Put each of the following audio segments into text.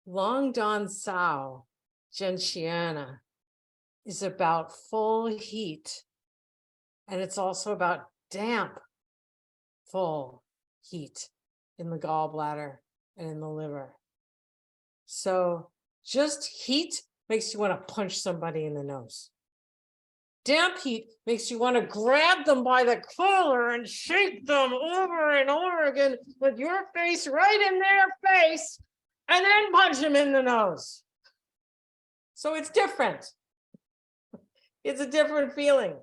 Cao Gentiana is about full heat, and it's also about damp, full heat in the gallbladder and in the liver. So just heat makes you want to punch somebody in the nose. Damp heat makes you want to grab them by the collar and shake them over and over again with your face right in their face and then punch them in the nose. So it's different. It's a different feeling.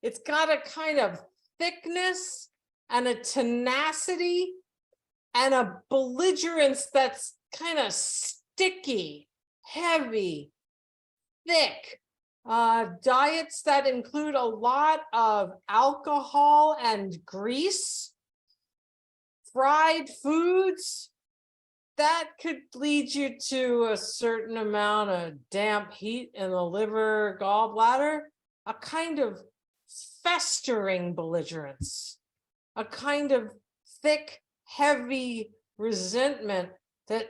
It's got a kind of thickness and a tenacity and a belligerence that's kind of sticky, heavy, thick. Diets that include a lot of alcohol and grease, fried foods, that could lead you to a certain amount of damp heat in the liver, gallbladder, a kind of festering belligerence, a kind of thick, heavy resentment that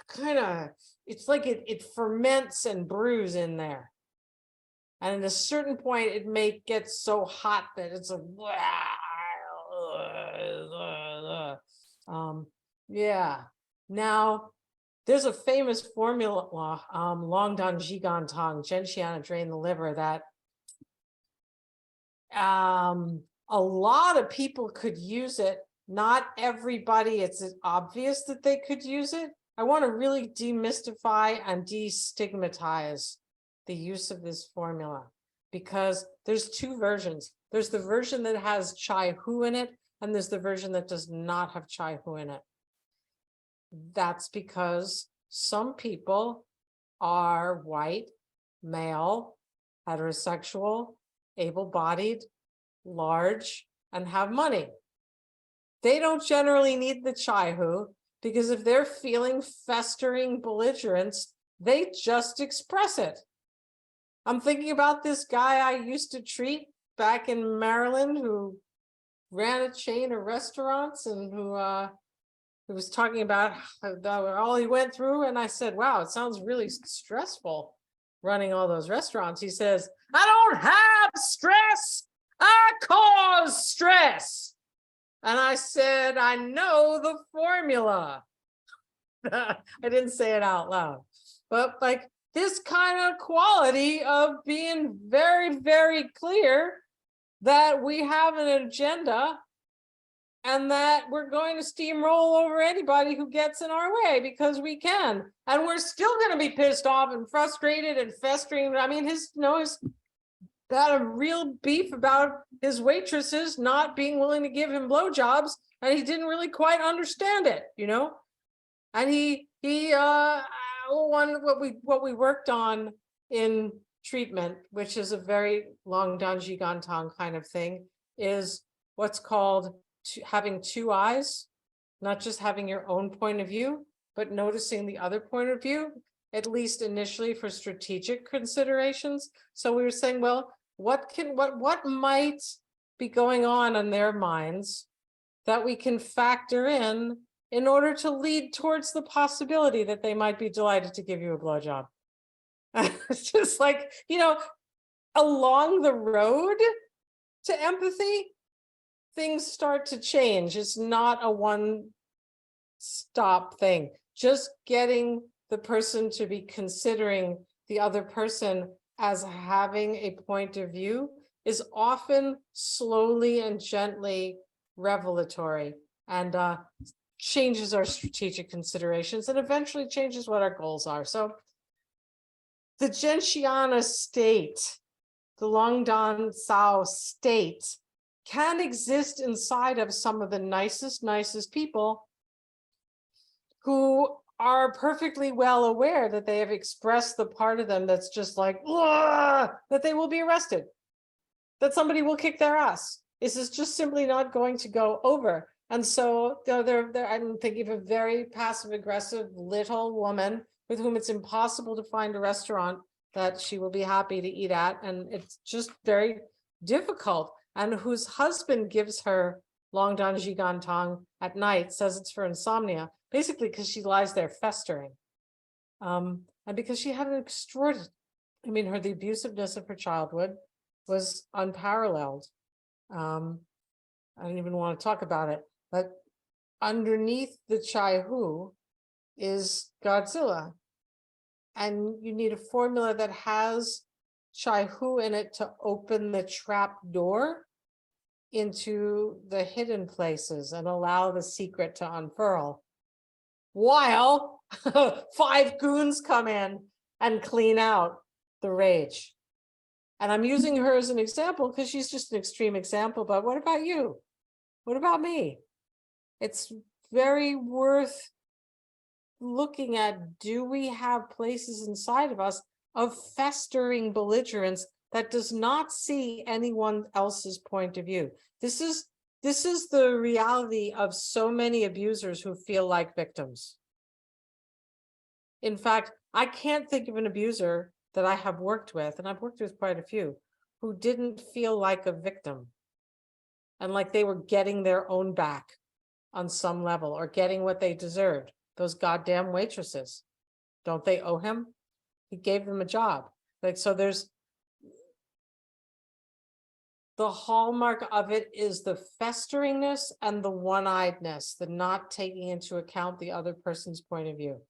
kind of, it's like it ferments and brews in there. And at a certain point, it may get so hot that it's a, yeah. Now, there's a famous formula, Longdan Jigan Tang, Gentiana drain the liver, that a lot of people could use it. Not everybody, it's obvious that they could use it. I want to really demystify and destigmatize the use of this formula, because there's two versions. There's the version that has chai hu in it, and there's the version that does not have chai hu in it. That's because some people are white, male, heterosexual, able-bodied, large, and have money. They don't generally need the chai hu, because if they're feeling festering belligerence, they just express it. I'm thinking about this guy I used to treat back in Maryland who ran a chain of restaurants and who was talking about all he went through. And I said, wow, it sounds really stressful running all those restaurants. He says, I don't have stress, I cause stress. And I said, I know the formula. I didn't say it out loud, but like, this kind of quality of being very, very clear that we have an agenda and that we're going to steamroll over anybody who gets in our way, because we can. And we're still going to be pissed off and frustrated and festering. I mean, he's got a real beef about his waitresses not being willing to give him blowjobs, and he didn't really quite understand it, And what we worked on in treatment, which is a very Longdan Jigan Tang kind of thing, is what's called having two eyes, not just having your own point of view, but noticing the other point of view, at least initially for strategic considerations. So we were saying, well, what might be going on in their minds that we can factor in order to lead towards the possibility that they might be delighted to give you a blowjob. It's just like, along the road to empathy, things start to change. It's not a one-stop thing. Just getting the person to be considering the other person as having a point of view is often slowly and gently revelatory, and changes our strategic considerations and eventually changes what our goals are. So the Gentiana state, the Longdan Cao state, can exist inside of some of the nicest people who are perfectly well aware that they have expressed the part of them that's just like, that they will be arrested, that somebody will kick their ass. This is just simply not going to go over. And so I'm thinking of a very passive-aggressive little woman with whom it's impossible to find a restaurant that she will be happy to eat at. And it's just very difficult. And whose husband gives her Longdan Jigan Tang at night, says it's for insomnia, basically because she lies there festering. And because she had an extraordinary, the abusiveness of her childhood was unparalleled. I don't even want to talk about it, but underneath the chai hu is Godzilla. And you need a formula that has chai hu in it to open the trap door into the hidden places and allow the secret to unfurl. While 5 goons come in and clean out the rage. And I'm using her as an example because she's just an extreme example, but what about you? What about me? It's very worth looking at, do we have places inside of us of festering belligerence that does not see anyone else's point of view? This is the reality of so many abusers who feel like victims. In fact, I can't think of an abuser that I have worked with, and I've worked with quite a few, who didn't feel like a victim and like they were getting their own back on some level or getting what they deserved. Those goddamn waitresses, don't they owe him? He gave them a job. Like, so there's the hallmark of it is the festeringness and the one-eyedness, the not taking into account the other person's point of view.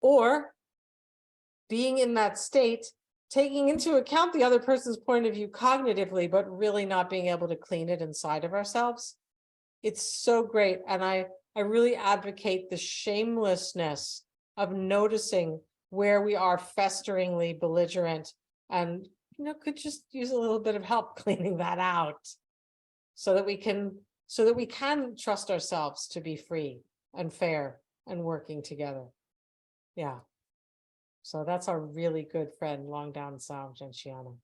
Or being in that state, taking into account the other person's point of view cognitively, but really not being able to clean it inside of ourselves. It's so great. And I really advocate the shamelessness of noticing where we are festeringly belligerent and, could just use a little bit of help cleaning that out so that we can trust ourselves to be free and fair and working together. Yeah. So that's our really good friend, long down Cao Gentiana.